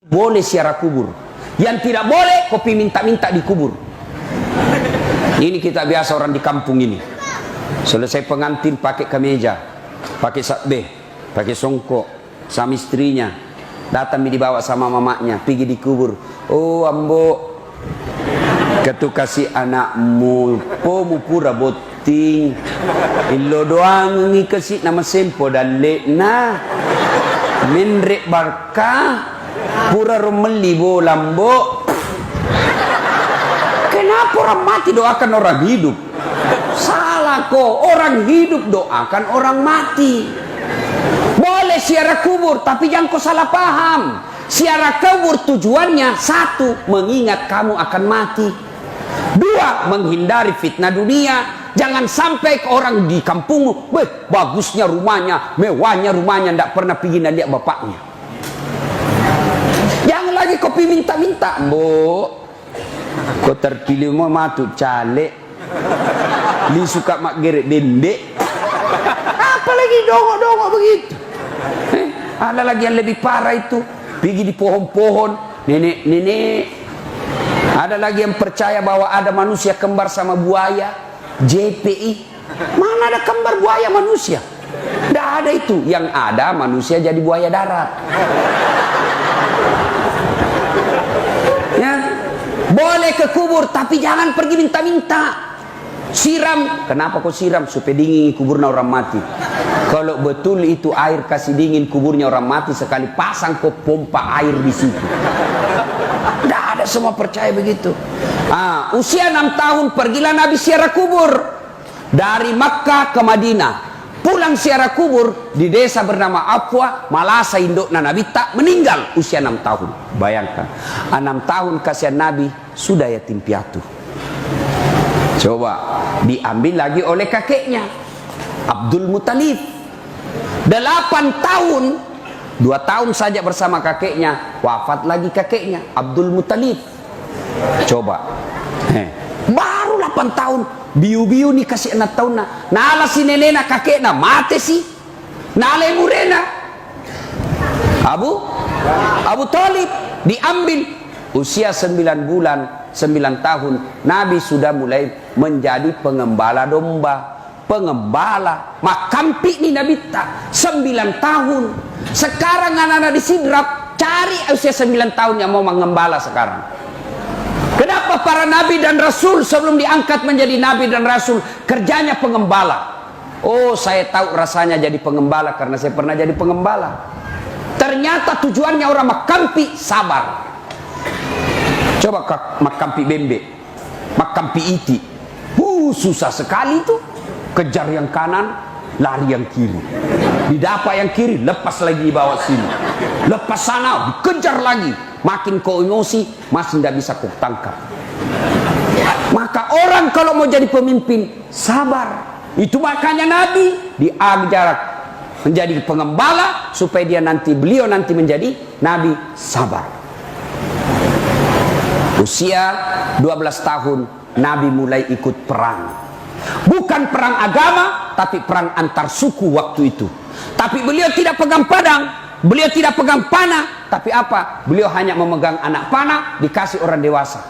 Boleh ziarah kubur. Yang tidak boleh kopi minta-minta di kubur. Ini kita biasa orang di kampung ini. Selesai pengantin pakai kemeja, pakai sabeh, pakai songkok, sama istrinya. Datang dibawa sama mamanya, pergi di kubur. Oh ambo, ketu kasih anakmu, pomu pura boting, ilo doang ngi kasih nama sempo dan lekna, menrek barkah. Pura romeli bo lambo. Kenapa orang mati doakan orang hidup? Salah kok, orang hidup doakan orang mati. Boleh ziarah kubur, tapi jangan kau salah paham. Ziarah kubur tujuannya satu, mengingat kamu akan mati. Dua, menghindari fitnah dunia. Jangan sampai ke orang di kampungmu, bagusnya rumahnya, mewahnya rumahnya, ndak pernah pergi lihat bapaknya. Jangan lagi kopi minta-minta, Mbok. Kau terpilih mau matu caleg, li suka mak geret dendek. Apalagi dongok-dongok begitu. Ada lagi yang lebih parah itu, pergi di pohon-pohon, nenek-nenek. Ada lagi yang percaya bahwa ada manusia kembar sama buaya, JPI. Mana ada kembar buaya manusia? Tidak ada itu. Yang ada manusia jadi buaya darat. Ya, boleh ke kubur tapi jangan pergi minta-minta. Siram, kenapa kau siram? Supaya dingin kuburnya orang mati. Kalau betul itu air kasih dingin kuburnya orang mati, sekali pasang kau pompa air di situ. Tidak ada semua percaya begitu. Usia 6 tahun pergilah Nabi ziarah kubur dari Makkah ke Madinah. Pulang ziarah kubur di desa bernama Afwa, Malasa indukna Nabi tak meninggal usia 6 tahun. Bayangkan, 6 tahun kasihan Nabi sudah yatim piatu. Coba diambil lagi oleh kakeknya Abdul Muttalib. 8 tahun, 2 tahun saja bersama kakeknya, wafat lagi kakeknya Abdul Muttalib. Coba, baru 8 tahun. Biu-biu ni kasih 6 tahun na. Nala si nenena kakek na mati si. Nala murena. Abu Talib diambil usia 9 bulan, 9 tahun. Nabi sudah mulai menjadi pengembala domba, pengembala. Makampi ni Nabi tak 9 tahun. Sekarang anak-anak di Sidrap cari usia 9 tahun yang mau mengembala sekarang. Kenapa para nabi dan rasul sebelum diangkat menjadi nabi dan rasul kerjanya pengembala? Oh, saya tahu rasanya jadi pengembala karena saya pernah jadi pengembala. Ternyata tujuannya orang Makampi sabar. Coba Makampi Bembe, Makampi Iti. Susah sekali itu. Kejar yang kanan, lari yang kiri. Didapat yang kiri, lepas lagi bawa sini. Lepas sana, dikejar lagi. Makin kau emosi, masih tidak bisa kau tangkap. Maka orang kalau mau jadi pemimpin, sabar. Itu makanya Nabi diajar menjadi pengembala supaya beliau nanti menjadi Nabi sabar. Usia 12 tahun Nabi mulai ikut perang. Bukan perang agama, tapi perang antar suku waktu itu. Tapi beliau tidak pegang pedang, beliau tidak pegang panah, tapi apa? Beliau hanya memegang anak panah dikasih orang dewasa.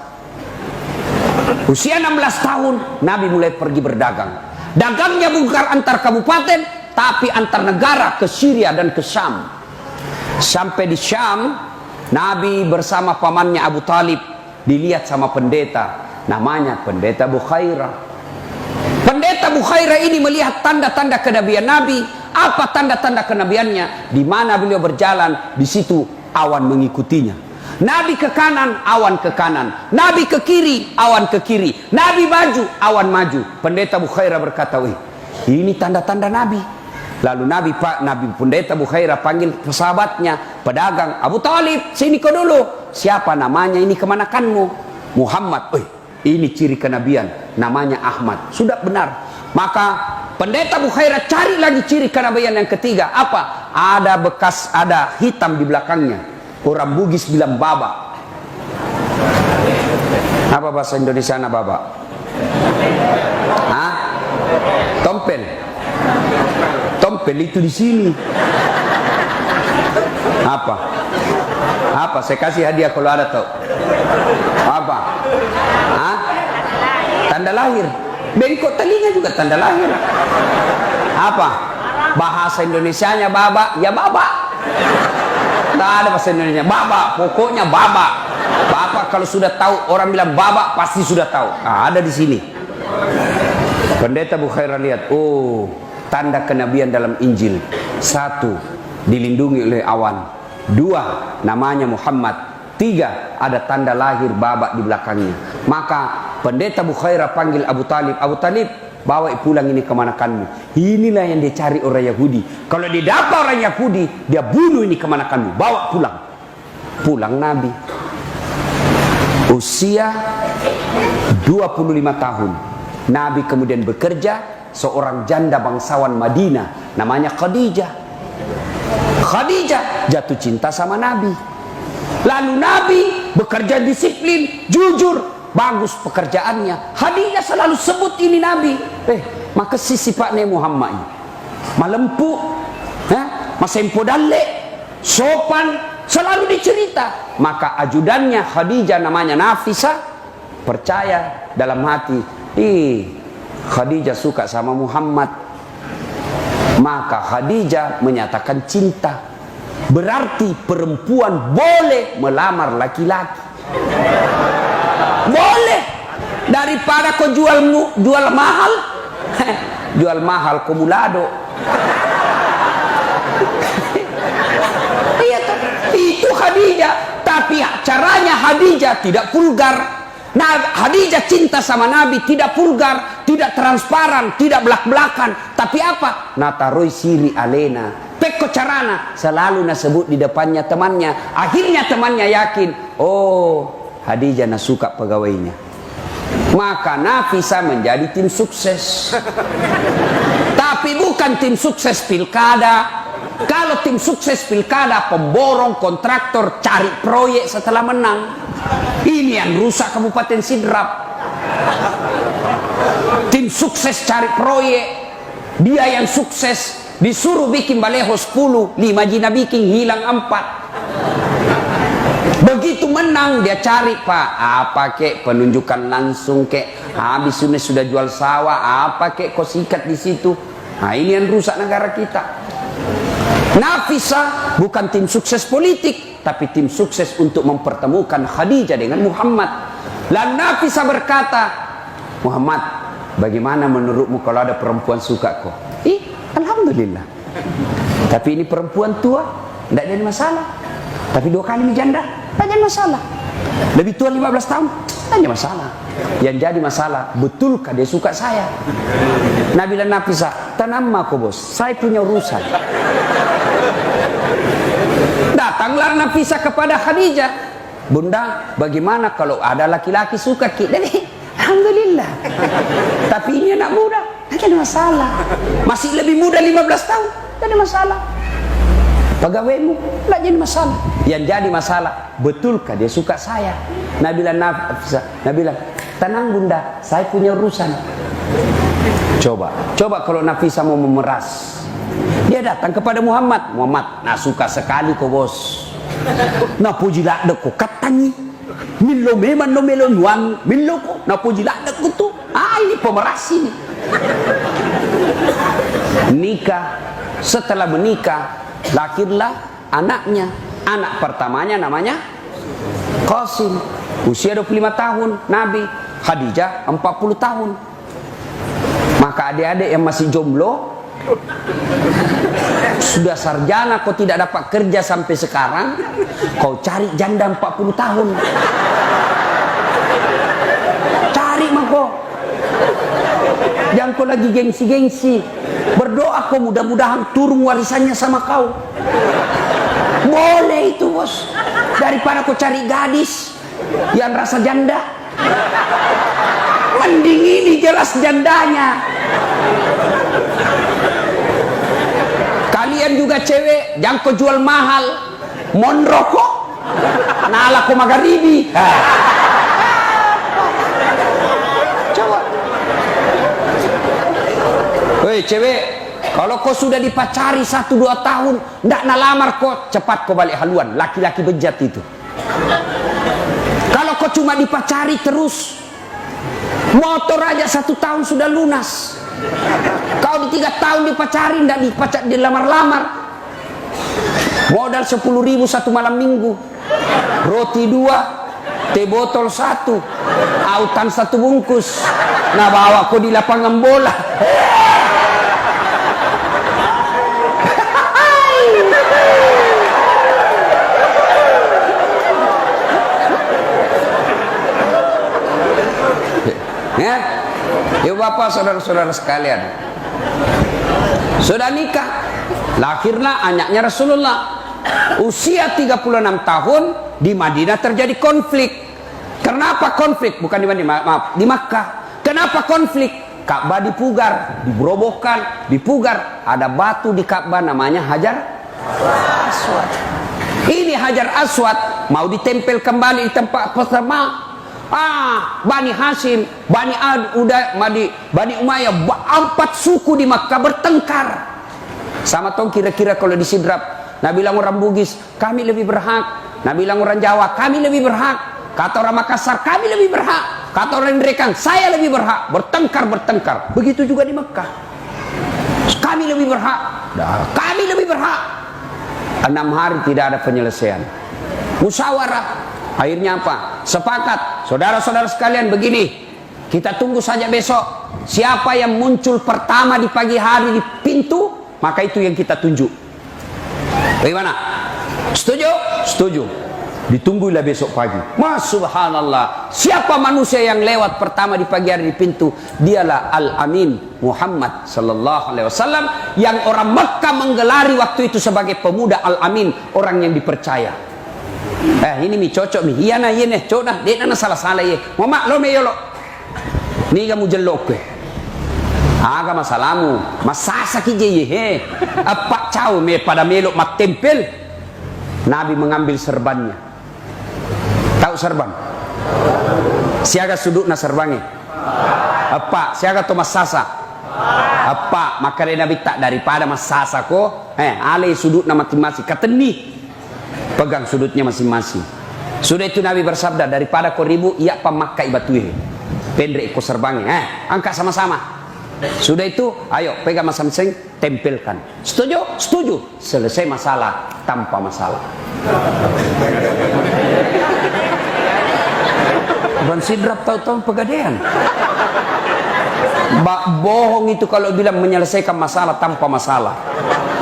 Usia 16 tahun Nabi mulai pergi berdagang. Dagangnya bukan antar kabupaten, tapi antar negara, ke Syria dan ke Syam. Sampai di Syam, Nabi bersama pamannya Abu Talib dilihat sama pendeta, namanya pendeta Bukhairah. Pendeta Bukhairah ini melihat tanda-tanda kenabian Nabi. Apa tanda-tanda kenabiannya? Di mana beliau berjalan, di situ awan mengikutinya. Nabi ke kanan, awan ke kanan. Nabi ke kiri, awan ke kiri. Nabi maju, awan maju. Pendeta Bukhairah berkata, "Wih, ini tanda-tanda Nabi." Lalu Nabi pendeta Bukhairah panggil sahabatnya, pedagang, "Abu Talib, sini kau dulu." "Siapa namanya ini kemanakanmu?" "Muhammad." "Wih, ini ciri kenabian, namanya Ahmad." Sudah benar. Maka pendeta Bukhairah cari lagi ciri kenabian yang ketiga. Apa? Ada hitam di belakangnya. Orang Bugis bilang baba. Apa bahasa Indonesia na baba? Tompel. Tompel itu di sini. Apa? Apa? Saya kasih hadiah kalau ada tahu. Apa? Hah? Tanda lahir. Bengkok telinga juga tanda lahir. Apa? Bahasa Indonesianya baba, ya baba. Tidak ada bahasa Indonesia. Baba, pokoknya baba. Bapak kalau sudah tahu, orang bilang baba pasti sudah tahu. Nah, ada di sini. Pendeta Bukhaira lihat, oh, tanda kenabian dalam Injil. 1, dilindungi oleh awan. 2, namanya Muhammad. 3, ada tanda lahir baba di belakangnya. Maka pendeta Bukhaira panggil Abu Talib. Abu Talib, bawa pulang ini kemanakanmu. Inilah yang dia cari orang Yahudi. Kalau dia dapat orang Yahudi, dia bunuh ini kemanakanmu. Bawa pulang. Pulang Nabi. Usia 25 tahun. Nabi kemudian bekerja. Seorang janda bangsawan Madinah, namanya Khadijah. Khadijah jatuh cinta sama Nabi. Lalu Nabi bekerja disiplin, jujur, bagus pekerjaannya. Khadijah selalu sebut ini Nabi. Maka sifatnya Muhammad ini malempu, masempo dalle, sopan, selalu dicerita. Maka ajudannya Khadijah namanya Nafisa percaya dalam hati, Khadijah suka sama Muhammad. Maka Khadijah menyatakan cinta. Berarti perempuan boleh melamar laki-laki. Boleh. Daripada kau jual mahal, jual mahal kumulado. Iya kan? Itu Khadijah. Tapi caranya Khadijah tidak vulgar. Nah, Khadijah cinta sama Nabi tidak vulgar, tidak transparan, tidak belak-belakan. Tapi apa? Nataroi siri alena. Peko carana selalu nasebut di depannya temannya. Akhirnya temannya yakin, oh, Khadijah nasuka pegawainya. Maka Nafisa menjadi tim sukses. Tapi bukan tim sukses pilkada. Kalau tim sukses pilkada, pemborong, kontraktor, cari proyek setelah menang. Ini yang rusak Kabupaten Sidrap. Tim sukses cari proyek. Dia yang sukses disuruh bikin baleho 10, 5 jina bikin hilang 4. Begitu menang dia cari, Pak, apa kek penunjukan langsung kek, habis sudah jual sawah, apa kek kau sikat di situ. Nah, ini yang rusak negara kita. Nafisa bukan tim sukses politik, tapi tim sukses untuk mempertemukan Khadijah dengan Muhammad. Lalu Nafisa berkata, Muhammad, bagaimana menurutmu kalau ada perempuan suka kau? Alhamdulillah. Tapi ini perempuan tua, tidak jadi masalah. Tapi 2 kali ini janda, tidak jadi masalah. Lebih tua 15 tahun, tidak jadi masalah. Yang jadi masalah, betulkah dia suka saya? Nabi dan Nafisa, tenang aku bos, saya punya urusan. Datanglah Nafisa kepada Khadijah. Bunda, bagaimana kalau ada laki-laki suka kita? Alhamdulillah. Tapi ini anak muda, tidak ada masalah. Masih lebih muda 15 tahun, tidak ada masalah. Pegawaimu, tidak jadi masalah. Yang jadi masalah, betulkah dia suka saya? Nabi bilang, Nafisa, Nabi bilang, tenang bunda, saya punya urusan. Coba kalau Nafisa mau memeras. Dia datang kepada Muhammad. Muhammad, nah suka sekali kau bos. Nah pujilah deko katangi. Milo memang no melon wang. Milo ko. Nah pujilah deko tu. Ini pemeras ini. Nikah. Setelah menikah, lahirlah anaknya. Anak pertamanya namanya Qasim. Usia 25 tahun. Nabi. Khadijah 40 tahun. Maka adik-adik yang masih jomblo, sudah sarjana kau tidak dapat kerja sampai sekarang, kau cari janda 40 tahun. Cari mako. Jangan kau lagi gengsi-gengsi. Berdoa kau mudah-mudahan turun warisannya sama kau. Boleh itu bos. Daripada kau cari gadis yang rasa janda. Mending ini jelas jandanya. Kalian juga cewek, jangan kau jual mahal. Mon rokok, nala ko magharibi. Coba. Woi cewek, Kalau kau sudah dipacari 1-2 tahun, ndak nalamar kau, cepat kau balik haluan. Laki-laki bejat itu. Kalau kau cuma dipacari terus, motor aja 1 tahun sudah lunas. Kau di 3 tahun dipacari, ndak dilamar-lamar. Modal 10.000 1 malam minggu, roti 2, teh botol 1, autan 1 bungkus. Nah bawa kau di lapangan bola. Ya bapak saudara-saudara sekalian, sudah nikah, lahirlah anaknya Rasulullah. Usia 36 tahun di Madinah terjadi konflik. Kenapa konflik? Bukan di Madinah, maaf, di Makkah. Kenapa konflik? Ka'bah dipugar, diberobohkan, dipugar. Ada batu di Ka'bah namanya Hajar Aswad. Ini Hajar Aswad mau ditempel kembali di tempat pertama. Bani Hashim, Bani Bani Umayyah, 4 suku di Makkah bertengkar. Sama tong kira-kira kalau disidrap. Nabi bilang orang Bugis, kami lebih berhak. Nabi bilang orang Jawa, kami lebih berhak. Kata orang Makassar, kami lebih berhak. Kata orang Ndrekang, saya lebih berhak. Bertengkar. Begitu juga di Makkah. Kami lebih berhak. Kami lebih berhak. 6 hari tidak ada penyelesaian. Musyawarah. Akhirnya apa? Sepakat. Saudara-saudara sekalian begini. Kita tunggu saja besok. Siapa yang muncul pertama di pagi hari di pintu, maka itu yang kita tunjuk. Bagaimana? Setuju? Setuju. Ditunggulah besok pagi. Subhanallah. Siapa manusia yang lewat pertama di pagi hari di pintu? Dialah Al-Amin Muhammad sallallahu alaihi wasallam yang orang Mekah menggelari waktu itu sebagai pemuda Al-Amin, orang yang dipercaya. Ini mi cocok mi. Iya na cocok dah. Dia na salah-salah ye. Mama lo me yolo. Ni kamu jelok ke. Aga masalahmu. Masasa ki je ye. Apa cau me pada melok mak tempel. Nabi mengambil serbannya. Tahu serban? Siaga sudut na serbannya. Apa? Siaga to masasa. Apa? Maka Nabi tak daripada masasa ko. Ale sudut na masing-masing. Kateni. Pegang sudutnya masing-masing. Sudah itu Nabi bersabda, daripada kau ribu, ia pemakai batuhe. Pendek kau serbangnya. Angkat sama-sama. Sudah itu, ayo pegang masing-masing, tempelkan. Setuju? Setuju. Selesai masalah tanpa masalah. Ban sidrap tahu-tahu pegadaian. Bohong itu kalau bilang menyelesaikan masalah tanpa masalah.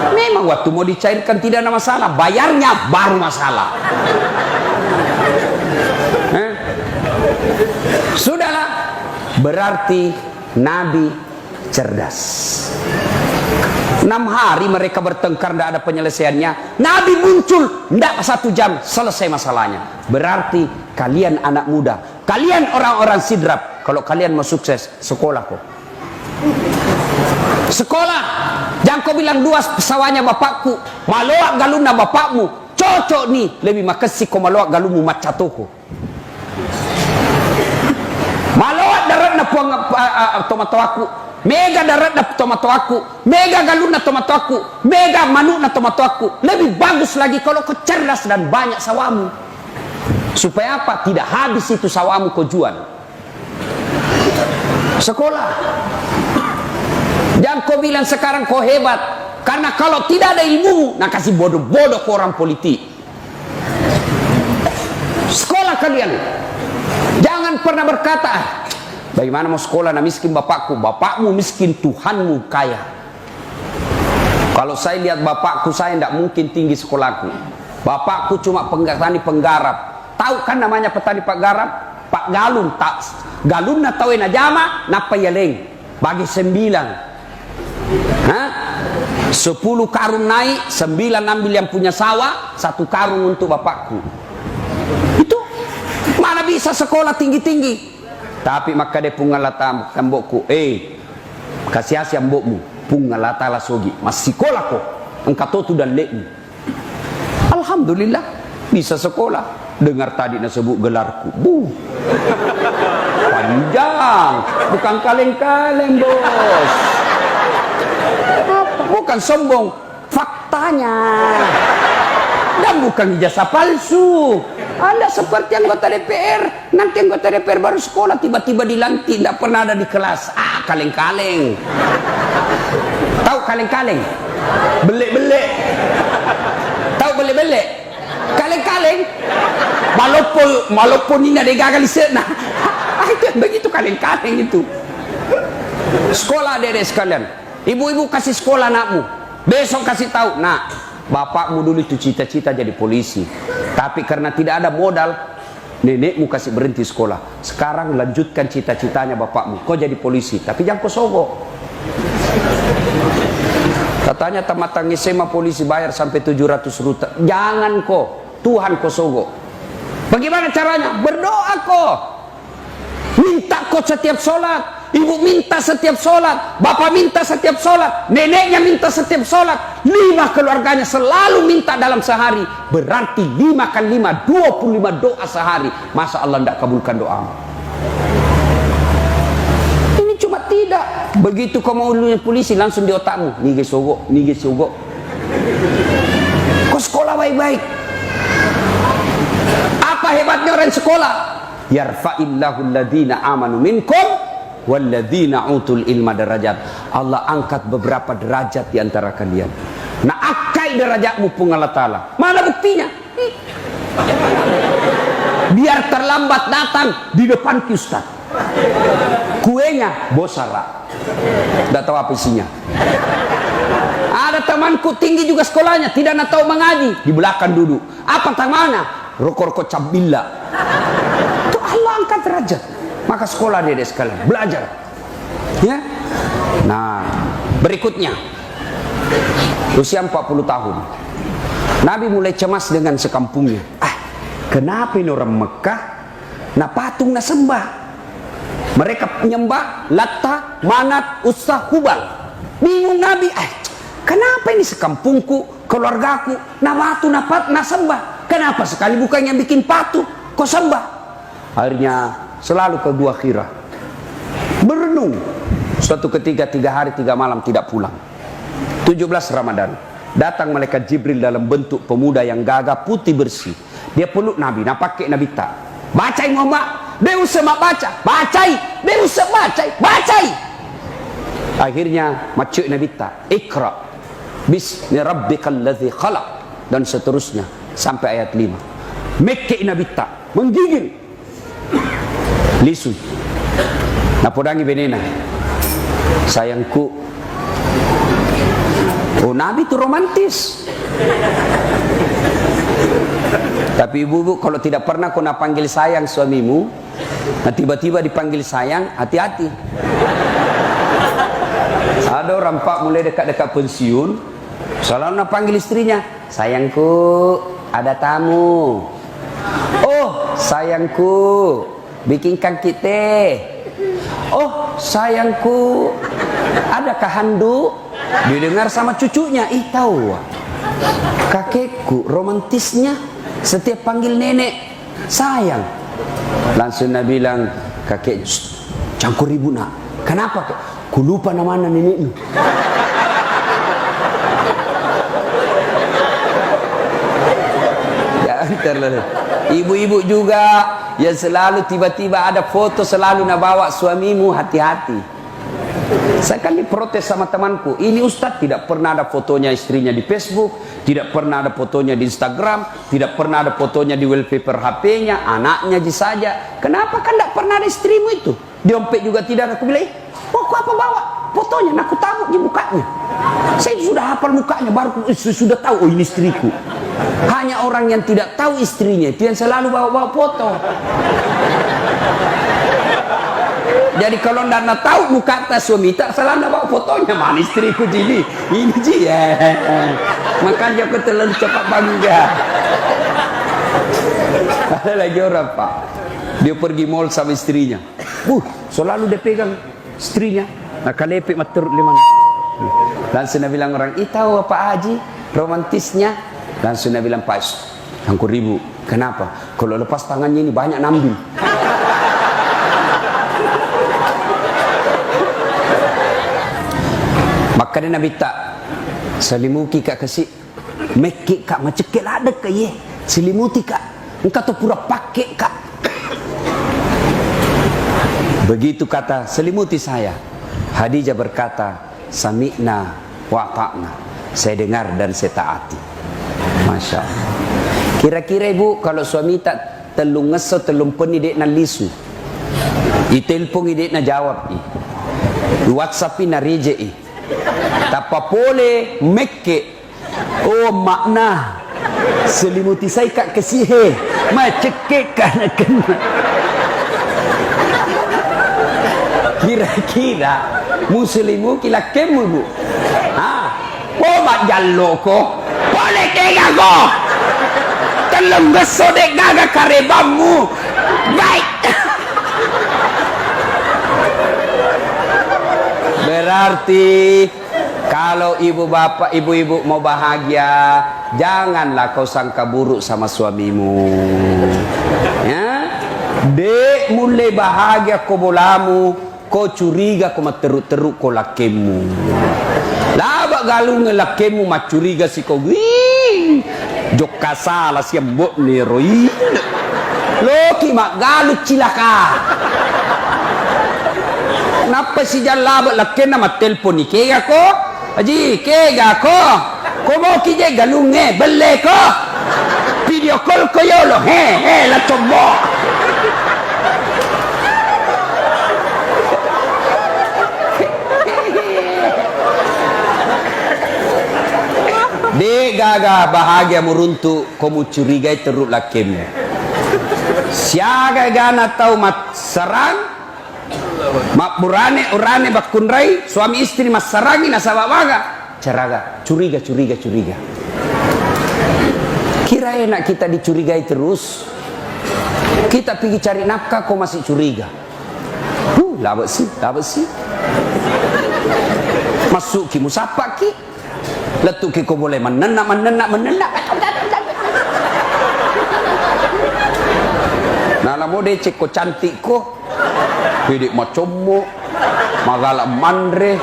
Memang waktu mau dicairkan tidak ada masalah, bayarnya baru masalah. Sudahlah, berarti Nabi cerdas. 6 hari mereka bertengkar, tidak ada penyelesaiannya. Nabi muncul, tidak 1 jam selesai masalahnya. Berarti kalian anak muda, kalian orang-orang sidrap, kalau kalian mau sukses, sekolah kok. Sekolah. Jangan kau bilang luas pesawanya bapakku, maloak galuna bapakmu. Cocok nih, lebih makasih kau maloak galumu macatoko. Maloak darat na puang tomato aku, mega darat na tomato aku, mega galuna tomato aku, mega manu na tomato aku. Lebih bagus lagi kalau kau cerdas dan banyak sawamu. Supaya apa? Tidak habis itu sawamu kau jual. Sekolah. Jangan kau bilang sekarang kau hebat, karena kalau tidak ada ilmu, nak kasih bodoh-bodoh ke orang politik. Sekolah kalian. Jangan pernah berkata, bagaimana mau sekolah nak miskin bapakku? Bapakmu miskin, Tuhanmu kaya. Kalau saya lihat bapakku, saya tidak mungkin tinggi sekolahku. Bapakku cuma petani penggarap. Tahu kan namanya petani penggarap? Pak Galun. Galun na tahu na jama, napa yaleng. Bagi 9. 10 karung naik, 9 ambil yang punya sawah, 1 karung untuk bapakku. Itu mana bisa sekolah tinggi-tinggi. Tapi maka dia pungalata kambokku, kasih asyik mbokmu, pungalata lah sogi, masih sekolah kok, engkau tu dan lekmu. Alhamdulillah bisa sekolah. Dengar tadi nak sebut gelarku, panjang, bukan kaleng-kaleng bos. bukan sombong, faktanya. Dan bukan ijazah palsu. Anda seperti anggota DPR, nanti anggota DPR baru sekolah tiba-tiba dilantik, tidak pernah ada di kelas. Kaleng-kaleng. Tahu kaleng-kaleng? Belek-belek. Tahu belek-belek? Kaleng-kaleng. Walaupun ini ada gagal di sana. Itu begitu kaleng-kaleng itu. Sekolah adik-adik sekalian. Ibu-ibu kasih sekolah anakmu. Besok kasih tahu, nak, bapakmu dulu itu cita-cita jadi polisi. Tapi karena tidak ada modal, nenekmu kasih berhenti sekolah. Sekarang lanjutkan cita-citanya bapakmu. Kau jadi polisi, tapi jangan kau sogok. Katanya tamat SMA polisi bayar sampai 700 juta. Jangan kau, Tuhan kau sogok. Bagaimana caranya? Berdoa kau. Minta kau setiap sholat. Ibu minta setiap sholat, bapak minta setiap sholat, neneknya minta setiap sholat, 5 keluarganya selalu minta dalam sehari. Berarti 5 kali 5, 25 doa sehari. Masa Allah tidak kabulkan doa? Ini cuma tidak. Begitu kau mau lulusan polisi, langsung di otakmu, nige sogok, nige sogok. Kau sekolah baik-baik. Apa hebatnya orang sekolah? Yarfa'illahu alladhina amanu minkum walladzina utul ilma darajat. Allah angkat beberapa derajat di antara kalian. Nah, akai derajatmu pun Allah Ta'ala. Mana buktinya? Biar terlambat datang di depan Ustaz. Kuenya bosara. Tidak tahu apa isinya. Ada temanku tinggi juga sekolahnya, tidak nak tahu mengaji, di belakang duduk. Apa tangannya? Rokok-rokok cabilla. Itu Allah angkat derajat. Maka sekolah dia sekalian, belajar. Ya. Nah, berikutnya. Usia 40 tahun. Nabi mulai cemas dengan sekampungnya. Kenapa ini orang Mekah na patung na sembah? Mereka menyembah Latta, Manat, Uzza, Hubal. Bingung Nabi, kenapa ini sekampungku, keluargaku na batu na pat na sembah? Kenapa sekali bukan yang bikin patung kok sembah? Akhirnya selalu ke Gua Hira berenung. Suatu ketika 3 hari 3 malam tidak pulang. 17 Ramadan datang malaikat Jibril dalam bentuk pemuda yang gagah putih bersih. Dia peluk Nabi, nah pakai Nabi tak bacai Muhammad, dia usah baca, bacai, dia usah bacai. Akhirnya macuk Nabi tak, Iqra bismi rabbikal ladzi khalaq, dan seterusnya sampai ayat 5. Mekek Nabi tak menggigil lisu. Napodangi benena. Sayangku. Oh, Nabi itu romantis. Tapi ibu-ibu kalau tidak pernah kau nak panggil sayang suamimu, nah tiba-tiba dipanggil sayang, hati-hati. Ada orang pak mulai dekat-dekat pensiun, selalu nak panggil istrinya, sayangku, ada tamu. Oh, sayangku, bikinkan kita. Oh, sayangku, adakah handuk? Didengar sama cucunya. Tahu kakekku romantisnya setiap panggil nenek sayang. Langsung Nabi bilang, kakek, cangkur ibu nak. Kenapa? Ku lupa nama nenekmu. Jangan terlalu. Ibu-ibu juga yang selalu tiba-tiba ada foto selalu nak bawa suamimu, hati-hati. Saya kan diprotes sama temanku, ini Ustadz tidak pernah ada fotonya istrinya di Facebook, tidak pernah ada fotonya di Instagram, tidak pernah ada fotonya di wallpaper HP-nya, anaknya saja. Kenapa kan tidak pernah ada istrimu itu? Dompet juga tidak ada. Aku bilang, kok apa bawa fotonya? Aku tahu di mukanya. Saya sudah hafal mukanya, baru sudah tahu, oh ini istriku. Hanya orang yang tidak tahu istrinya itu yang selalu bawa-bawa foto. Jadi kalau anda tahu muka atas suami tak salah anda bawa fotonya, mana istriku ini ji ya. Makanya aku terlalu cepat bangga. Ada lagi orang pak, dia pergi mall sama istrinya, selalu dia pegang istrinya, nah kalepek matur liman. Langsung dia bilang orang, tahu apa Haji romantisnya? Langsung dia bilang, Pak, angkur ribu. Kenapa? Kalau lepas tangannya ini banyak nambil. Maka dia Nabi tak Selimuki kak kasih mekik kak macekek ada ke ye. Selimuti kak engkau tu pura pakai kak. Begitu kata selimuti saya. Khadijah berkata, sami'na wa ta'na. Saya dengar dan saya taati. Masya Allah. Kira-kira ibu kalau suami tak telung ngeso telung peni dek na lisu. I telpon dek na jawab i. WhatsApp na reje i. Tapa pole mekke. Oh makna. Selimuti saya kak kesihe. Macekek kana kena. Kira-kira muslimu kilakemu bu. Oh mak jallo ko. Boleh kega ko. Telung geso dek gaga karebamu. Baik. Berarti kalau ibu bapak, ibu-ibu mau bahagia, janganlah kau sangka buruk sama suamimu. Ya, dek mulai bahagia kau bolamu, kau curiga kau teruk-teruk kau lakemu. Labak galung lakemu mak curiga si kau. Wih, jok kasala si mbok ni roi. Loki mak galut cilaka. Kenapa si jalabak laken nama telpon ni kega ko? Aji kega ko? Ko mau kije galunge belle ko? Video call ko yolo he la coba. De gaga bahagia meruntuk kamu curigai teruk lakem. Siaga gana tahu mat serang mak urane bakunrai suami istri mas sarangi nasabak baga ceraga curiga. Kira enak kita dicurigai terus. Kita pergi cari nafkah kau masih curiga. Labak sih. Masuk ki musapak ki. Letuk ki kau boleh menenak. Nah lamo de cek ko cantik ko. Pidik macomo, magala mandre,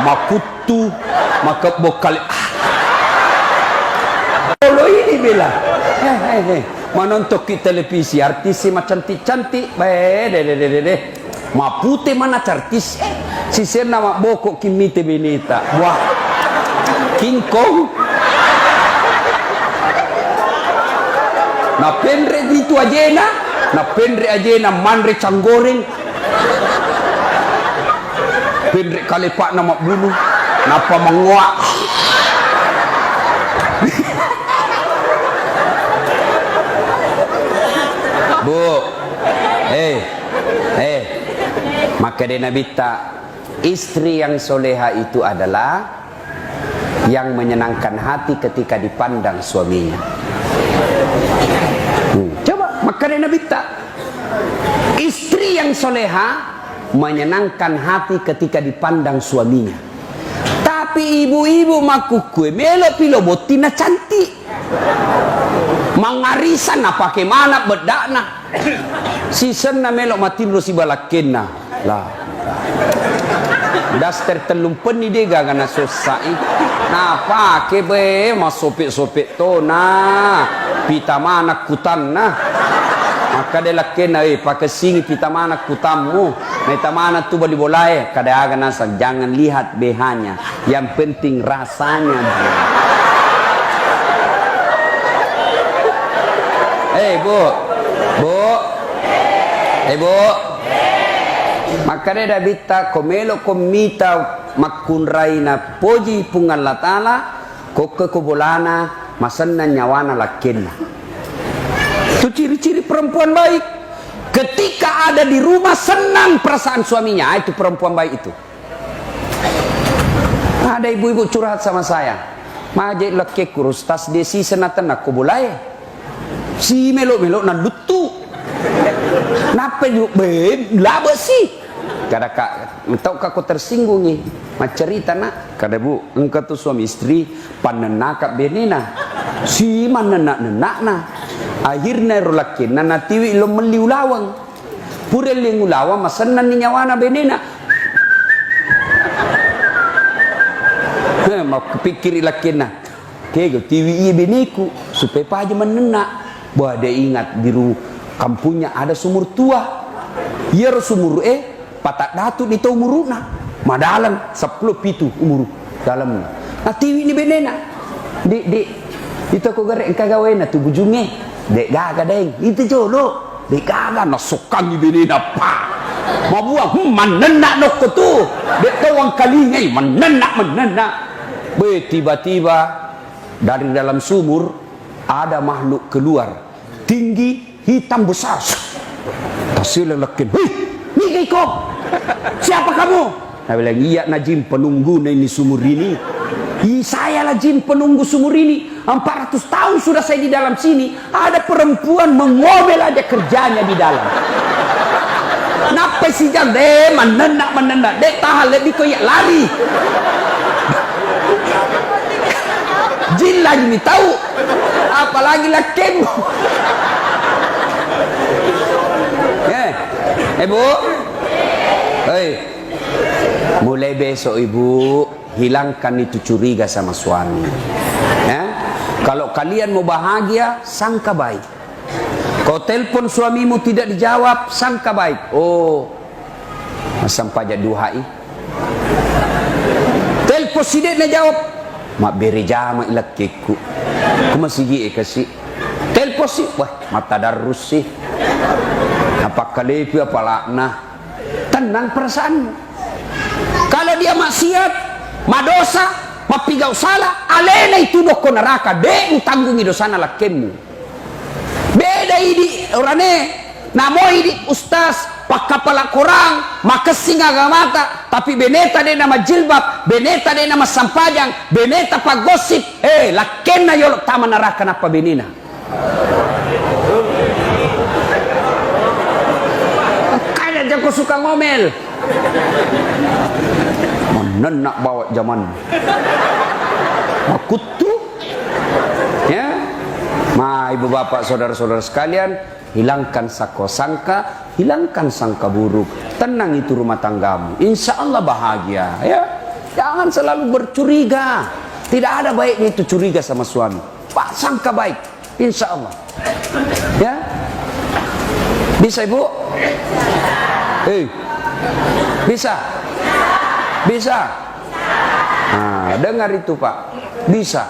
makutu, makebokal. Kalau ini bila, menonton di televisi artis macam cantik, deh. Mapute mana artis? Si nama bokok kimite benita, wah, King Kong. Na pendre itu aja na mandre canggoreng. Pendek kali pak nama bulu napa menguak. Bu maka dia nabita istri yang soleha itu adalah yang menyenangkan hati ketika dipandang suaminya. Coba maka dia nabita istri yang soleha menyenangkan hati ketika dipandang suaminya. Tapi ibu-ibu makukue melok pilo botina cantik. Mangarisan apa kemana bedakna. Sisen na melok matin si balakena. Lah. Daster telung peni dega gana sosai. Napa ke be masopek-sopek to na. Pita mana kutan na. Maka dia lakena pakai singi pita mana kutamu. Neta mana tu bali bolai kadang nasa jangan lihat behanya, yang penting rasanya. Bu. Maka dia bita komelo komita makunrai na poji pungan latala koke kobolana masanna nyawana lakena. Itu ciri-ciri perempuan baik. Ketika ada di rumah senang perasaan suaminya, itu perempuan baik itu. Ada ibu-ibu curhat sama saya. Majek leke kurus tas desi senatan aku boleh. Si melok-melok na lutu. Napa yuk be laba sih? Kada kak, entau kak tersinggung nih. Macerita nak, kada bu, engkau tu suami istri panenakap benena. Si mana nak na. Akhirnya rulakin na natiwi lo meliu lawang purel yang ulawang masanan ni nyawana benena Mau kepikir lakina. Kego tiwi beniku supaya paja menena. Bahwa dia ingat biru kampungnya ada sumur tua. Iya sumur patak datu di tau muruna. Madalan 10 pitu umur dalamnya. Nah tiwi ini benena. Itu aku garek kagawena tu bujungnya. Dek gaga deng. Itu jolo. Dek gaga nasukang ni benena pa. Mabuang manena noko tu. Dek tawang kalingai manena. Tiba-tiba dari dalam sumur ada makhluk keluar. Tinggi, hitam besar. Tasila lekin. Hei, ni kau. Siapa kamu? Nah bilang, iya najim penunggu ini sumur ini. Saya lah jin penunggu sumur ini. 400 tahun sudah saya di dalam sini. Ada perempuan mengomel aja kerjanya di dalam. Napa sih jam deh menendak dek tahan lebih koyak lari. Jin lagi nih tahu. Apalagi lakimu. Ibu. Hei. Mulai besok ibu hilangkan itu curiga sama suami. Ya? Kalau kalian mau bahagia, sangka baik. Kau telepon suamimu tidak dijawab, sangka baik. Oh, masam pajak duhai. Telepon sidik na jawab, mak beri jama ilak keku. Aku masih gigi kasih. Telepon sih, wah mata darus sih. Apa kalepi apa laknah. Tenang perasaanmu. Kalau dia maksiat, madosa, mapigau salah, alena itu doko neraka. Dek tanggungi dosana lakemu. Beda ini orane, namo ini ustaz, pak kepala korang, makasing agamata, tapi beneta de nama jilbab, beneta de nama sampajang, beneta pak gosip. Lakena yolok taman neraka napa benina. Kaya aja kau suka ngomel. Menenak bawa zaman makutu ya. Ma ibu bapak saudara-saudara sekalian, hilangkan sangka, hilangkan sangka buruk, tenang itu rumah tanggamu, insya Allah bahagia ya. Jangan selalu bercuriga, tidak ada baiknya itu curiga sama suami. Pak sangka baik, insya Allah ya. Bisa ibu? Bisa. Nah, dengar itu Pak, bisa.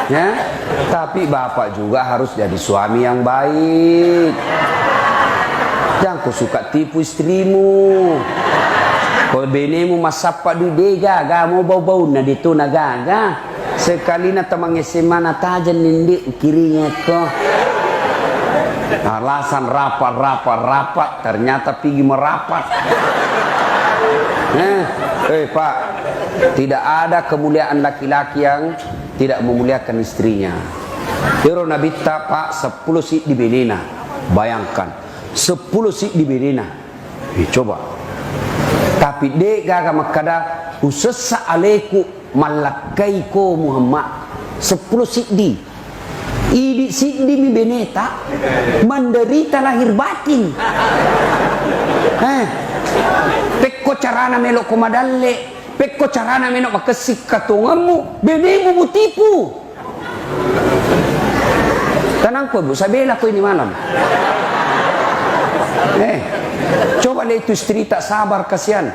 Ya, tapi bapak juga harus jadi suami yang baik. Jangan kau suka tipu istrimu. Kau benemu masapa dudega, mau bau-bau na dito nagaga. Sekali na tamang SMA na tajan nindi kirinya ko. Alasan rapat, ternyata pergi merapat. Pak, tidak ada kemuliaan laki-laki yang tidak memuliakan istrinya. Hero Nabi Pak 10 sik di benena. Bayangkan 10 sik di benena. Coba. Tapi dek gaga makada usessa aleku malakaiko Muhammad 10 sik di. Idi sik di mi beneta menderita lahir batin. Pekko carana melok komadalle, pekko carana melok makesik katungamu, benemu mutipu. Tenang po, Bu, saya bela ko ini malam. Coba lihat itu istri tak sabar, kasihan.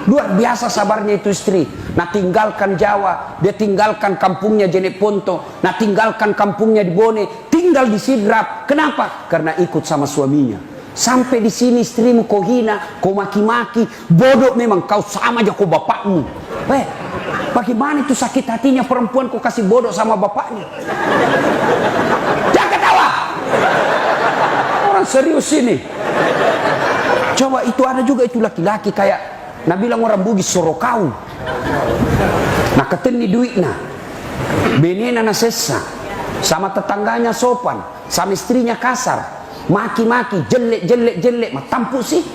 Luar biasa sabarnya itu istri. Nah tinggalkan Jawa, dia tinggalkan kampungnya Jenek Ponto, nah tinggalkan kampungnya di Bone, tinggal di Sidrap. Kenapa? Karena ikut sama suaminya. Sampai di sini istrimu kau hina, kau maki-maki, bodoh memang kau sama aja kau bapakmu. Bagaimana itu sakit hatinya perempuan kau kasih bodoh sama bapaknya? Jangan ketawa. Orang serius ini. Coba itu ada juga itu laki-laki kayak nah bilang orang Bugis sorokau. Nah keteni duit nah. Benena na sesa. Sama tetangganya sopan, sama istrinya kasar. Maki-maki, jelek, tampu sih.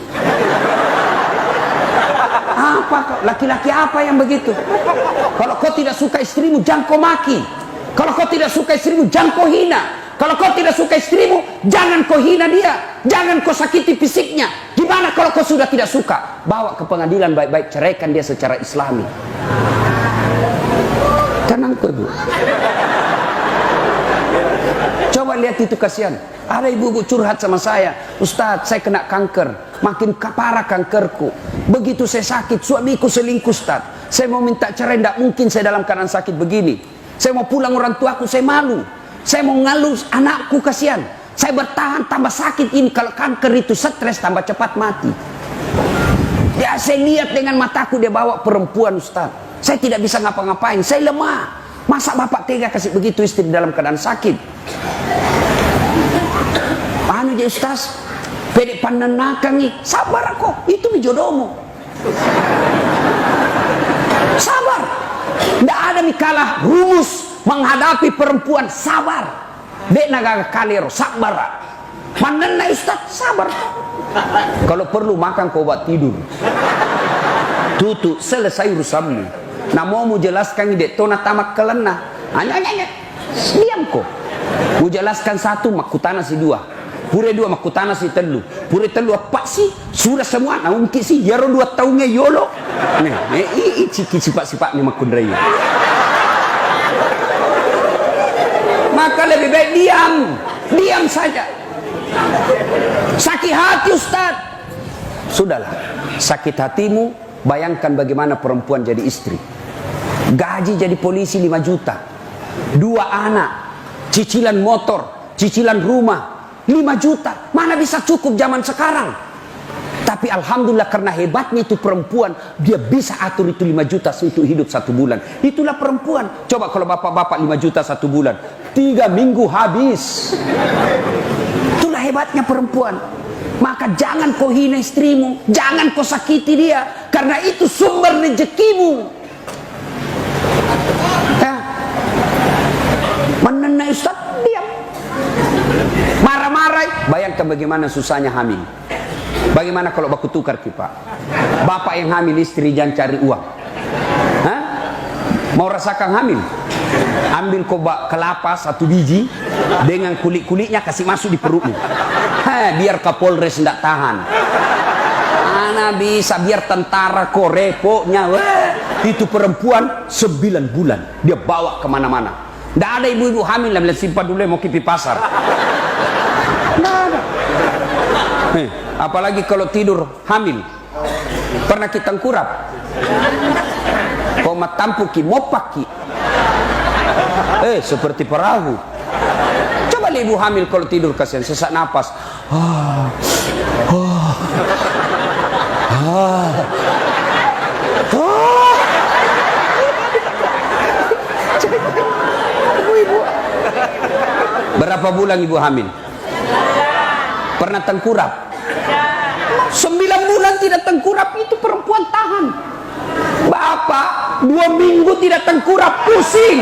Apa laki-laki apa yang begitu? Kalau kau tidak suka istrimu, jangan kau maki. Kalau kau tidak suka istrimu, jangan kau hina. Kalau kau tidak suka istrimu, jangan kau hina dia. Jangan kau sakiti fisiknya. Gimana kalau kau sudah tidak suka? Bawa ke pengadilan baik-baik, ceraikan dia secara Islami. Tenang kau ibu. Coba lihat itu, kasihan. Ada ibu-ibu curhat sama saya, Ustadz saya kena kanker, makin parah kankerku. Begitu saya sakit, suamiku selingkuh Ustadz. Saya mau minta cerai, tidak mungkin saya dalam keadaan sakit begini. Saya mau pulang orang tuaku, saya malu. Saya mau ngalus anakku, kasihan. Saya bertahan tambah sakit ini. Kalau kanker itu stres, tambah cepat mati. Ya saya lihat dengan mataku dia bawa perempuan Ustadz. Saya tidak bisa ngapa-ngapain, saya lemah. Masa bapak tega kasih begitu istri dalam keadaan sakit? Anu je Ustaz, pede panenakang nih, sabar kok, itu jodohmu. Sabar. Tidak ada mikalah rumus menghadapi perempuan, sabar. Dek naga kalero, sabar. Panenna Ustaz, sabar. Kalau perlu makan kau buat tidur. Tutup, selesai urusanmu. Nah mau jelaskan dek, tona tamak kelena. Hanya, diam kok. Mau jelaskan satu, makutana si dua. Pure dua makutana si telu. Pure telu apa sih? Sudah semua. Nah ungkit sih, jaro 2 tahunnya yolo. Nih, ciki sifat-sifat ni makundrai. Maka lebih baik diam. Diam saja. Sakit hati Ustaz. Sudahlah, sakit hatimu. Bayangkan bagaimana perempuan jadi istri. Gaji jadi polisi 5 juta. 2 anak. Cicilan motor. Cicilan rumah. 5 juta. Mana bisa cukup zaman sekarang. Tapi alhamdulillah karena hebatnya itu perempuan. Dia bisa atur itu 5 juta untuk hidup 1 bulan. Itulah perempuan. Coba kalau bapak-bapak 5 juta 1 bulan. 3 minggu habis. Itulah hebatnya perempuan. Maka jangan kau hina istrimu. Jangan kau sakiti dia. Karena itu sumber rezekimu. Menenai Ustaz, diam. Marah-marah. Bayangkan bagaimana susahnya hamil. Bagaimana kalau baku tukar kita? Bapak yang hamil, istri jangan cari uang. Hah? Mau rasakan hamil? Ambil kobak kelapa 1 biji dengan kulit-kulitnya kasih masuk di perutmu. Biar Kapolres tidak tahan. Mana bisa biar tentara kok repotnya. Itu perempuan 9 bulan dia bawa kemana-mana. Tidak ada ibu-ibu hamil yang bilang simpan dulu mau kipi pasar. Tidak ada. Apalagi kalau tidur hamil. Pernah kita tengkurap. Kau matampuki, mopaki. Seperti perahu. Coba ibu hamil kalau tidur kasihan sesak napas. Berapa bulan ibu hamil? Pernah tengkurap? 9 bulan tidak tengkurap, itu perempuan tahan. Bapak 2 minggu tidak tengkurap, pusing.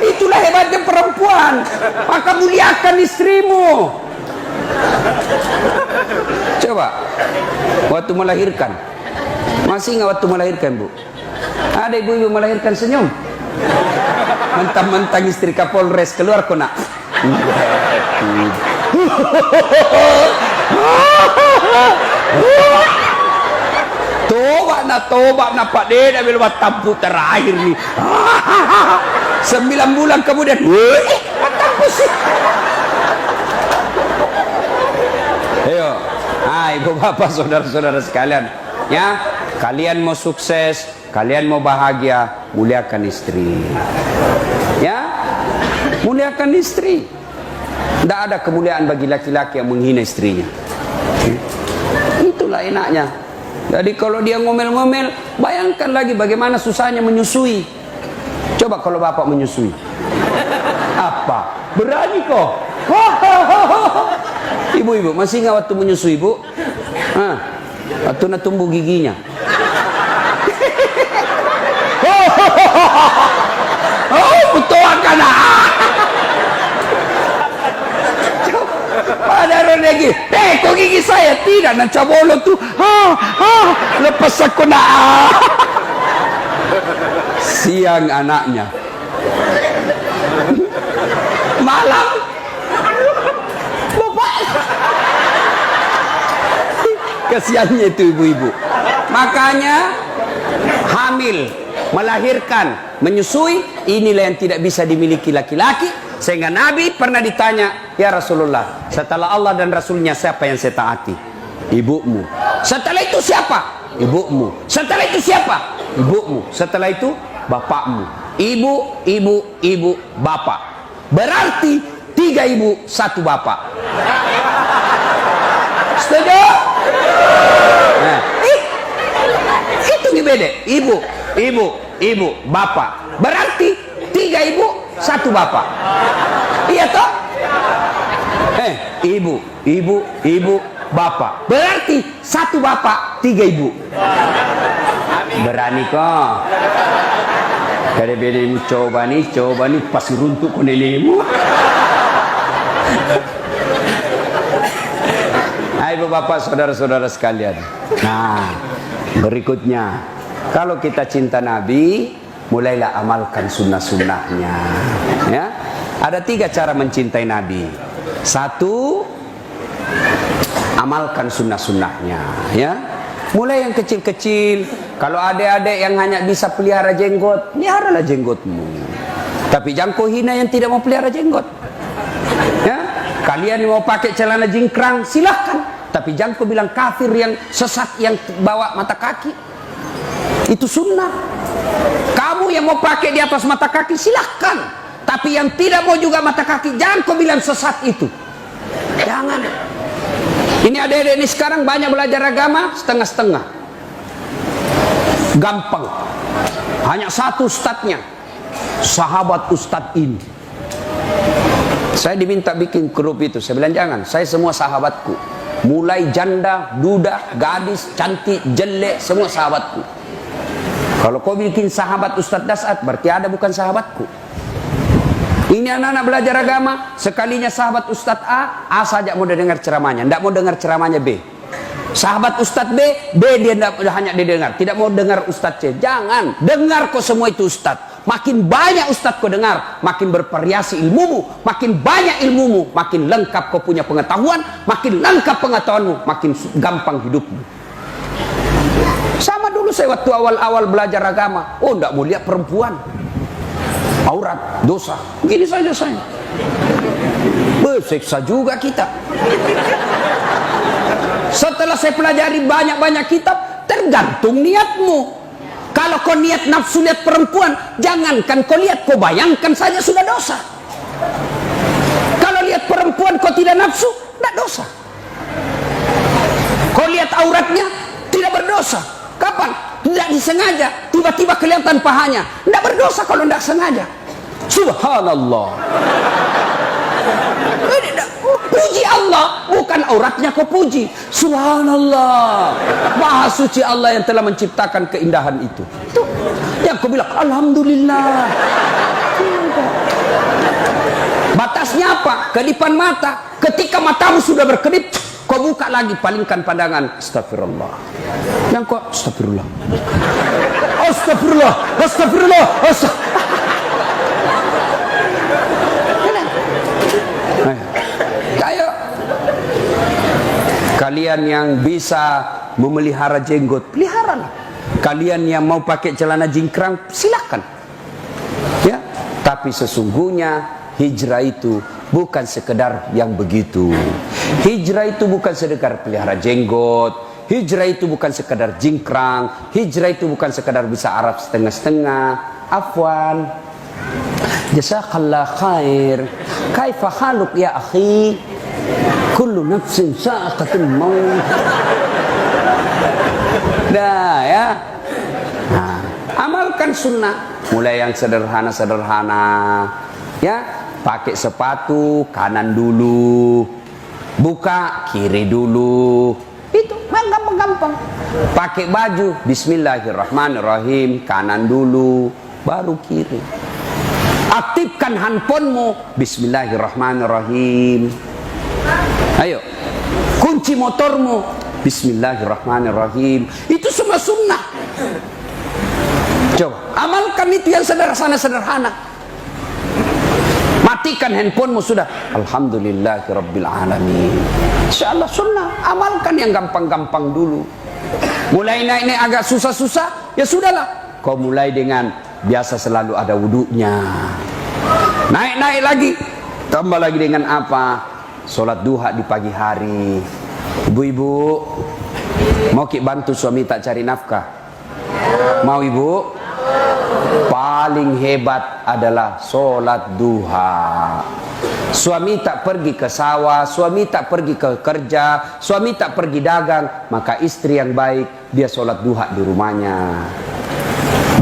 Itulah hebatnya perempuan. Maka muliakan istrimu. Coba waktu melahirkan, masih ingat waktu melahirkan bu? Ada ibu-ibu melahirkan senyum. Mentang-mentang istri Kapolres keluar kok nak. Toba na Pak De, dah bila tampu terakhir ni. 9 bulan kemudian, tampu sih. Ayo, ibu bapak saudara-saudara sekalian, ya, kalian mau sukses, kalian mau bahagia, muliakan istri. Ya, muliakan istri. Tidak ada kemuliaan bagi laki-laki yang menghina istrinya. Itulah enaknya. Jadi kalau dia ngomel-ngomel, bayangkan lagi bagaimana susahnya menyusui. Coba kalau bapak menyusui. Apa? Berani kok? Ibu-ibu, masih ingat waktu menyusui, Bu? Waktu nak tumbuh giginya. Betul kan? Ada lagi. Kok gigi saya tidak nak cabolo tu. Lepas aku nak. Siang anaknya. Malam bapak. Kasihannya itu ibu-ibu. Makanya hamil, melahirkan, menyusui, inilah yang tidak bisa dimiliki laki-laki. Sehingga Nabi pernah ditanya, ya Rasulullah, setelah Allah dan Rasulnya siapa yang saya taati? Ibumu. Setelah itu siapa? Ibumu. Setelah itu siapa? Ibumu. Setelah itu bapakmu. Ibu, ibu, ibu, bapak. Berarti 3 ibu, 1 bapak. Setuju? Nah, itu beda. Ibu, ibu, ibu, bapak. Berarti 3 ibu, 1 bapak. Iya toh? Ibu, ibu, ibu, bapak. Berarti 1 bapak, 3 ibu. Berani kok. Kada beda coba nih pasti runtuh konelemu. Ibu bapak saudara-saudara sekalian. Nah, berikutnya, kalau kita cinta Nabi, mulailah amalkan sunnah-sunnahnya. Ya, ada 3 cara mencintai Nabi. 1, amalkan sunnah-sunnahnya. Ya, mulai yang kecil-kecil. Kalau adik-adik yang hanya bisa pelihara jenggot, peliharalah jenggotmu. Tapi jangan kau hina yang tidak mau pelihara jenggot. Ya, kalian yang mau pakai celana jingkrang, silahkan. Tapi jangan kau bilang kafir yang sesat yang bawa mata kaki. Itu sunnah. Kamu yang mau pakai di atas mata kaki, silahkan. Tapi yang tidak mau juga mata kaki, jangan kau bilang sesat itu. Jangan. Ini adik-adik ini sekarang banyak belajar agama setengah-setengah. Gampang. Hanya 1 ustadznya. Sahabat ustadz ini. Saya diminta bikin grup itu. Saya bilang jangan. Saya semua sahabatku. Mulai janda, duda, gadis, cantik, jelek, semua sahabatku. Kalau kau bikin sahabat Ustadz Dasat, berarti ada bukan sahabatku. Ini anak-anak belajar agama, sekalinya sahabat Ustadz A saja mau dengar ceramahnya, tidak mau dengar ceramahnya B. Sahabat Ustadz B dia hanya didengar, tidak mau dengar Ustadz C. Jangan, dengar kau semua itu Ustadz. Makin banyak Ustadz kau dengar, makin bervariasi ilmumu, makin banyak ilmumu, makin lengkap kau punya pengetahuan, makin lengkap pengetahuanmu, makin gampang hidupmu. Sama dulu saya waktu awal-awal belajar agama, tidak mau lihat perempuan, aurat, dosa, begini saja saya. Bersiksa juga kita. Setelah saya pelajari banyak-banyak kitab, tergantung niatmu. Kalau kau niat nafsu lihat perempuan, jangankan kau lihat, kau bayangkan saja sudah dosa. Kalau lihat perempuan kau tidak nafsu, tidak dosa. Kau lihat auratnya, tidak berdosa. Kapan? Tidak disengaja, tiba-tiba kelihatan pahanya, tidak berdosa kalau tidak sengaja. Subhanallah. Puji Allah, bukan auratnya kau puji. Subhanallah. Maha suci Allah yang telah menciptakan keindahan itu. Tuh. Yang kau bilang alhamdulillah. Batasnya apa? Kedipan mata. Ketika matamu sudah berkedip, kau buka lagi, palingkan pandangan. Astagfirullah. Yang kau astagfirullah. Astagfirullah. Astagfirullah. Astagfirullah. Kalian yang bisa memelihara jenggot, peliharalah. Kalian yang mau pakai celana jingkrang, silakan. Ya, tapi sesungguhnya hijrah itu bukan sekedar yang begitu. Hijrah itu bukan sekedar pelihara jenggot. Hijrah itu bukan sekedar jingkrang. Hijrah itu bukan sekedar bisa Arab setengah-setengah. Afwan. Jazakallah khair. Kaifa haluk ya akhi? Kullu nafsin sa'aqatul maut. Dah ya. Nah, amalkan sunnah. Mulai yang sederhana-sederhana. Ya, pakai sepatu kanan dulu. Buka kiri dulu. Itu gampang-gampang. Pakai baju bismillahirrahmanirrahim, kanan dulu, baru kiri. Aktifkan handphonemu bismillahirrahmanirrahim. Ayo, kunci motormu bismillahirrahmanirrahim. Itu semua sunnah. Coba amalkan itu yang sederhana-sederhana. Matikan handphonemu sudah. Alhamdulillahirabbil alamin. Insyaallah sunnah. Amalkan yang gampang-gampang dulu. Mulai naik-naik agak susah-susah, ya sudahlah. Kau mulai dengan biasa selalu ada wudunya. Naik-naik lagi, tambah lagi dengan apa? Sholat duha di pagi hari. Ibu-ibu, mau ki bantu suami tak cari nafkah? Mau ibu? Paling hebat adalah sholat duha. Suami tak pergi ke sawah, suami tak pergi ke kerja, suami tak pergi dagang, maka istri yang baik dia sholat duha di rumahnya.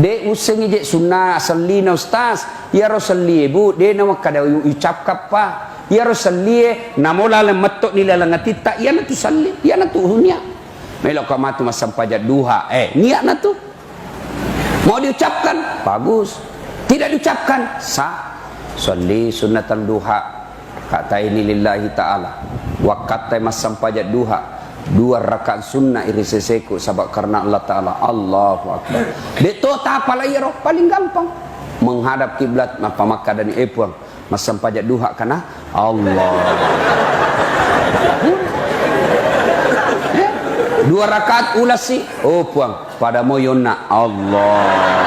Dek useng je sunnah salina ustaz, ya rasulli ibu, de nama kada ucap kapa, ya rasulli namola lemetok ni lalangati tak, ya natu salli, ya natu hunya. Melok kamatu masam pajak duha, niat natu. Mau diucapkan, bagus. Tidak diucapkan, sah. Salli sunnatan duha. Kata ini lillahi ta'ala. Wa kata masam pajak duha. 2 rakaat sunnah iri seseku sabab karena Allah Ta'ala. Allahu Akbar. Deto tak apalah ya roh, paling gampang. Menghadap kiblat apa maka dan epuang. Masam pajak duha kana Allah. 2 rakaat ulas sih. Oh puang, pada moyona Allah.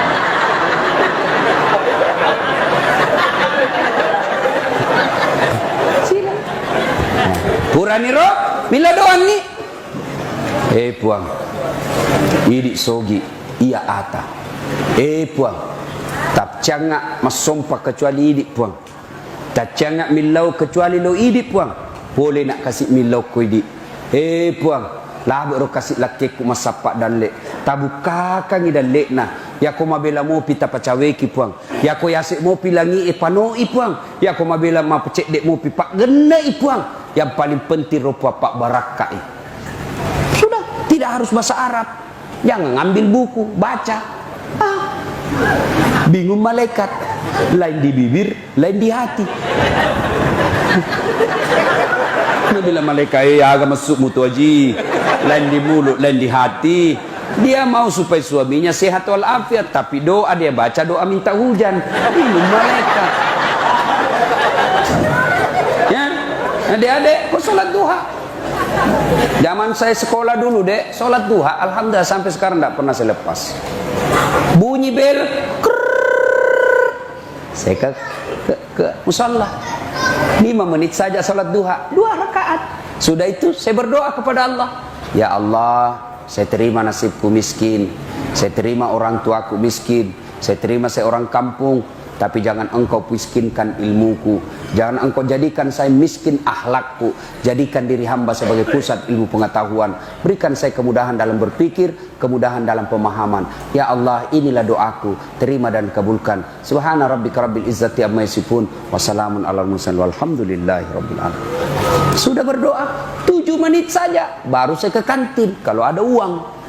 Sila. Purani roh, bila doan ni. Puang. Idik sogi, iya ata. Puang. Tak cangak masompa kecuali idik puang. Tak cangak milau kecuali lo idik puang. Boleh nak kasih milau ko idik. Puang. Lah baru kasih laki ku masapak dan lek. Tabuka kangi dan lek nah. Ya ko mabela mo pita pacaweki puang. Ya ko yasik mo pilangi pano puang. Ya ko mabela ma pecek dek mo pipak gena puang. Yang paling penting rupa pak barakah. Sudah, tidak harus bahasa Arab. Jangan ngambil buku, baca. Bingung malaikat. Lain di bibir, lain di hati. Bila malaikat agak masuk mutu haji, lain di mulut, lain di hati. Dia mau supaya suaminya sehat walafiat, tapi doa dia baca doa minta hujan. Bingung malaikat. Ya, adik-adik, kok sholat duha? Zaman saya sekolah dulu dek, sholat duha, alhamdulillah sampai sekarang tidak pernah saya lepas. Bunyi bel, saya ke musalla. 5 menit saja salat duha, 2 rakaat. Sudah itu saya berdoa kepada Allah. Ya Allah, saya terima nasibku miskin. Saya terima orang tuaku miskin. Saya terima saya orang kampung. Tapi jangan engkau miskinkan ilmuku. Jangan engkau jadikan saya miskin akhlakku. Jadikan diri hamba sebagai pusat ilmu pengetahuan. Berikan saya kemudahan dalam berpikir, kemudahan dalam pemahaman. Ya Allah, inilah doaku. Terima dan kabulkan. Subhana rabbika rabbil izzati amma yasifun. Wassalamun alal mursalin walhamdulillahi rabbil alamin. Sudah berdoa 7 menit saja baru saya ke kantin kalau ada uang.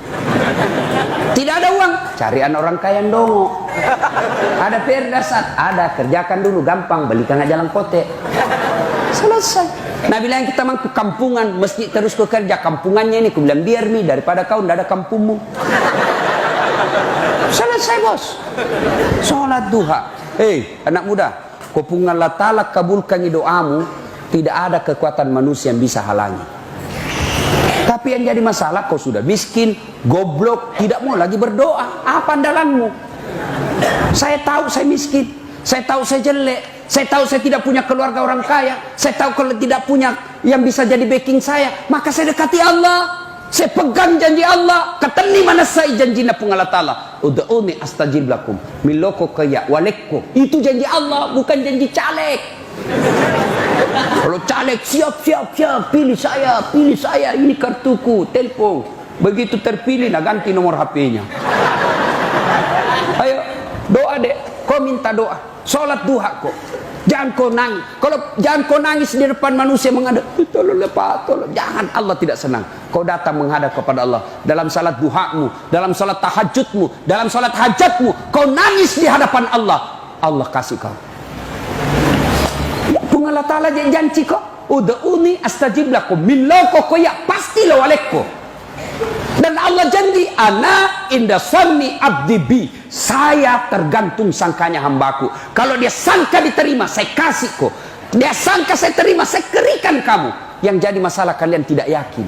Tidak ada uang, carian orang kaya dongo. Ada perdasat, ada kerjakan dulu gampang, belikan aja jalan kote. Selesai. Nah bilang kita mampu kampungan, mesti terus bekerja kampungannya ini. Aku bilang biar nih daripada kau tidak ada kampungmu. Selesai bos. Sholat duha. Anak muda, kau pungan Allah Ta'ala kabulkan doamu. Tidak ada kekuatan manusia yang bisa halangi. Tapi yang jadi masalah kau sudah miskin, goblok, tidak mau lagi berdoa. Apa andalanmu? Saya tahu saya miskin, saya tahu saya jelek, saya tahu saya tidak punya keluarga orang kaya, saya tahu kalau tidak punya yang bisa jadi backing saya, maka saya dekati Allah. Saya pegang janji Allah. Katani mana saya janji na Allah Ta'ala. Ud'uni astajib lakum. Miloko kaya walekko. Itu janji Allah, bukan janji caleg. Kalau caleg siap, pilih saya, ini kartuku, telepon. Begitu terpilih, nah ganti nomor HP-nya. Ayo, doa dek, kau minta doa, sholat duha kok. Jangan kau nangis. Kalau jangan kau nangis di depan manusia menghadap, tolong lepas, tolong. Jangan, Allah tidak senang. Kau datang menghadap kepada Allah dalam salat duhamu, dalam salat tahajudmu, dalam salat hajatmu. Kau nangis di hadapan Allah, Allah kasih kau. Allah Ta'ala janji kok, ud'uni astajib lakum, miloko koya pastilah walekko. Dan Allah janji, ana inda sanni abdi bi, saya tergantung sangkanya hambaku. Kalau dia sangka diterima, saya kasih kok. Dia sangka saya terima, saya kerikan kamu. Yang jadi masalah kalian tidak yakin.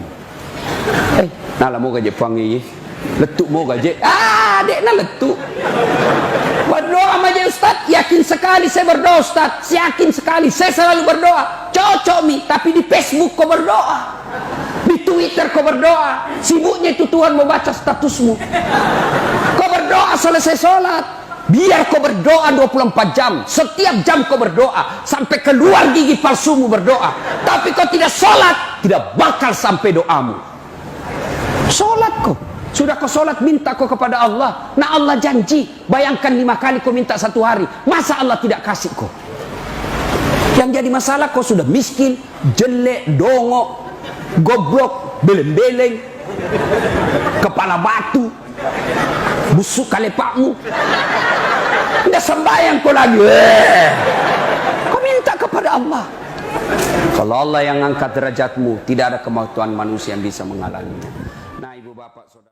Nala mau gaje pangi, letuk mau gaje. Dek na letuk. Berdoa aja Ustaz, yakin sekali saya berdoa Ustaz, yakin sekali saya selalu berdoa. Cocok mi, tapi di Facebook kau berdoa, di Twitter kau berdoa, sibuknya itu Tuhan mau baca statusmu. Kau berdoa selesai sholat, biar kau berdoa 24 jam, setiap jam kau berdoa, sampai keluar gigi palsumu berdoa. Tapi kau tidak sholat, tidak bakal sampai doamu. Sholat kau. Sudah kau sholat, minta kau kepada Allah. Nah Allah janji, bayangkan 5 kali kau minta satu hari. Masa Allah tidak kasih kau? Yang jadi masalah kau sudah miskin, jelek, dongok, goblok, beleng-beleng, kepala batu, busuk kalepakmu. Tidak sembahyang kau lagi. Kau minta kepada Allah. Kalau Allah yang angkat derajatmu, tidak ada kemampuan manusia yang bisa menghalanginya. Nah ibu bapak saudara.